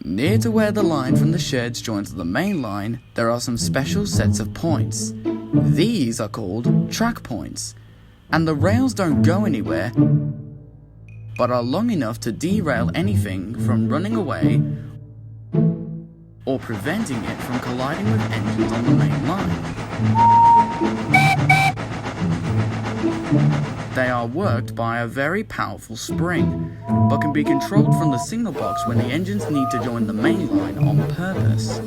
Near to where the line from the sheds joins the main line, there are some special sets of points. These are called track points, and the rails don't go anywhere, but are long enough to derail anything from running away or preventing it from colliding with engines on the main line. They are worked by a very powerful spring, but can be controlled from the signal box when the engines need to join the main line on purpose.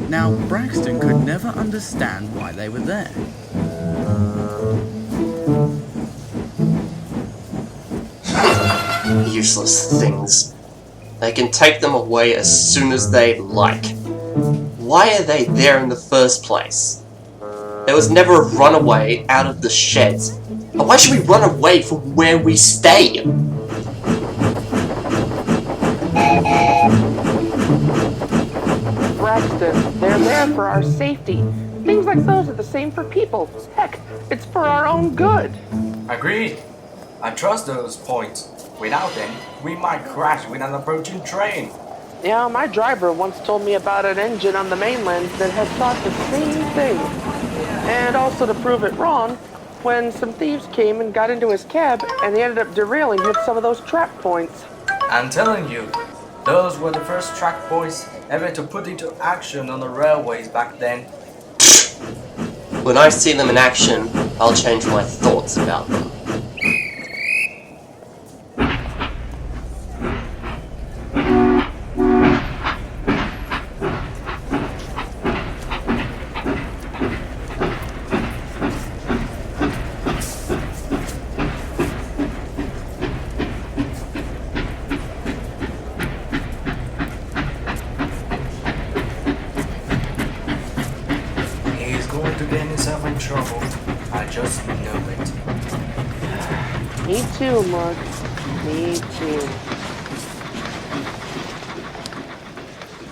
Now, Braxton could never understand why they were there. Useless things. They can take them away as soon as they like. Why are they there in the first place? There was never a runaway out of the sheds. And why should we run away from where we stay? Braxton, they're there for our safety. Things like those are the same for people. Heck, it's for our own good. Agreed. I trust those points. Without them, we might crash with an approaching train. Yeah, my driver once told me about an engine on the mainland that had thought the same thing. And also to prove it wrong, when some thieves came and got into his cab and they ended up derailing with some of those trap points. I'm telling you, those were the first track points ever to put into action on the railways back then. When I see them in action, I'll change my thoughts about them. Going to get himself in trouble. I just know it. Me too, Mark. Me too.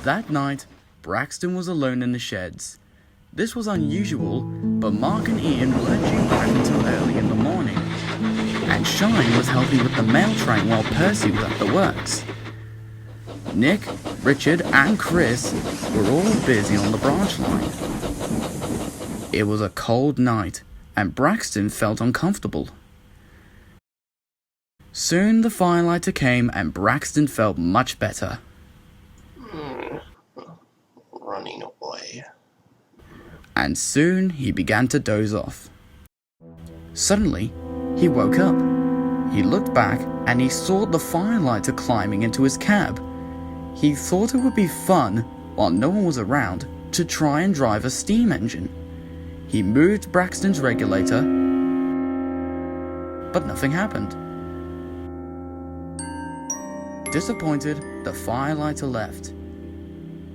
That night, Braxton was alone in the sheds. This was unusual, but Mark and Ian weren't due back until early in the morning. And Shine was helping with the mail train while Percy was at the works. Nick, Richard, and Chris were all busy on the branch line. It was a cold night, and Braxton felt uncomfortable. Soon the firelighter came, and Braxton felt much better. Running away. And soon he began to doze off. Suddenly, he woke up. He looked back, and he saw the firelighter climbing into his cab. He thought it would be fun, while no one was around, to try and drive a steam engine. He moved Braxton's regulator, but nothing happened. Disappointed, the firelighter left,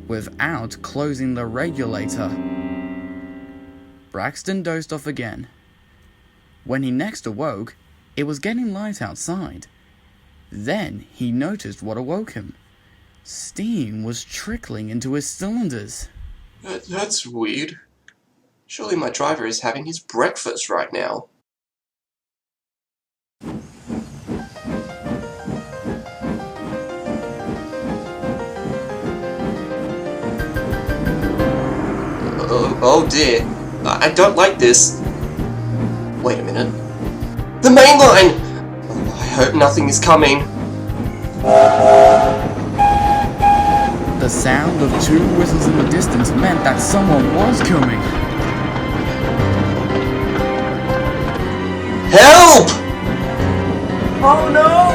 without closing the regulator. Braxton dozed off again. When he next awoke, it was getting light outside. Then he noticed what awoke him. Steam was trickling into his cylinders. That's weird. Surely my driver is having his breakfast right now. Oh dear. I don't like this. Wait a minute. The main line! Oh, I hope nothing is coming. The sound of two whistles in the distance meant that someone was coming. Help! Oh no!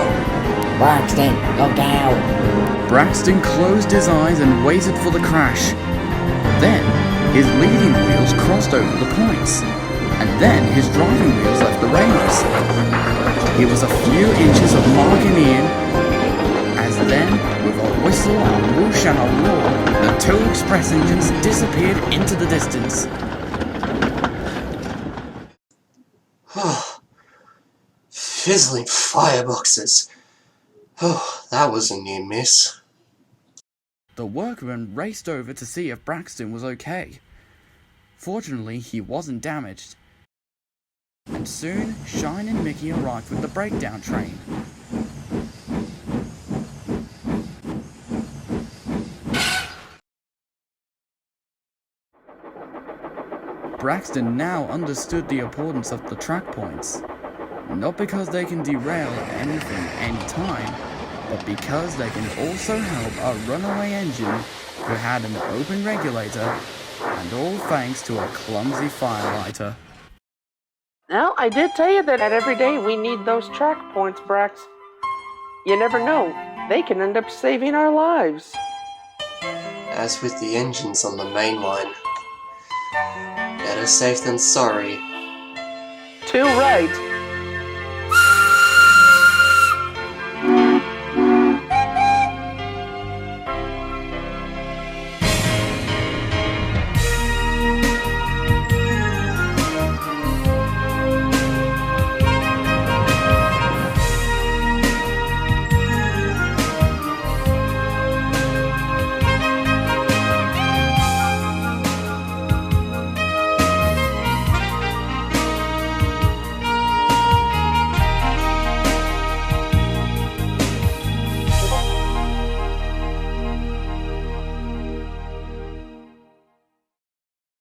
Braxton, look out! Braxton closed his eyes and waited for the crash. Then, his leading wheels crossed over the points, and then his driving wheels left the rails. It was a few inches of Mark and Ian, as then, with a whistle and a whoosh and a roar, the two express engines disappeared into the distance. Fizzling fireboxes. Oh, that was a near miss. The workmen raced over to see if Braxton was okay. Fortunately, he wasn't damaged. And soon, Shine and Mickey arrived with the breakdown train. Braxton now understood the importance of the track points. Not because they can derail anything anytime, but because they can also help a runaway engine who had an open regulator, and all thanks to a clumsy firelighter. Now, I did tell you that every day we need those track points, Brax. You never know, they can end up saving our lives. As with the engines on the main line, better safe than sorry. Too right.